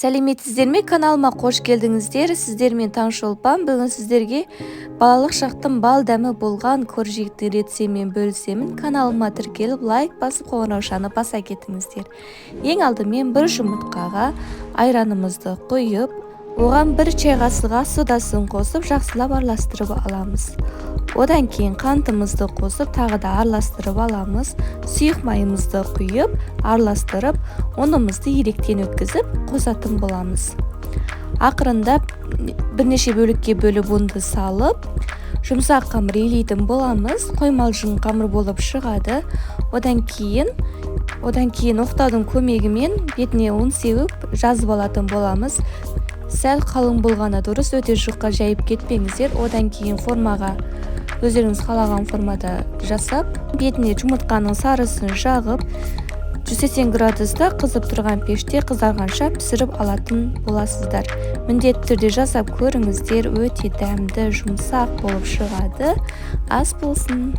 Сәлеметсіздер ме? Каналыма қош келдіңіздер. Сіздермен Таңшолпан. Бүгін сіздерге балалық шақтың бал дәмі болған көржекті рецептімен бөлісемін. Каналыма тіркеліп, лайк басып, қоңыраушаны баса кетіңіздер. Ең алдымен бір жұмыртқаға айранымызды құйып, оған бір чай қасығы содасын қосып, жақсылап араластырып аламыз. Одан кейін қантымызды қосып, тағы да араластырып аламыз. Сұйық майымызды құйып, араластырып, ұнымызды електен өткізіп, қосатын боламыз. Ақырындап бірнеше бөлікке бөліп ұнды салып, жұмсақ қамыр илейтін боламыз. Қоймалжың қамыр болып шығады. Одан кейін оқтаудың көмегімен бетіне ұн сеуіп жазып алатын боламыз. Сәл қалың болғаны дұрыс, өте жұқа жайып кетпеңіздер. Одан кейін формаға өздеріңіз қалаған формада жасап, бетіне жұмыртқаның сарысын жағып, 180 градуста қызып тұрған пеште қызарғанша пісіріп алатын боласыздар. Міндетті түрде жасап көріңіздер, өте дәмді, жұмсақ болып шығады. Ас болсын.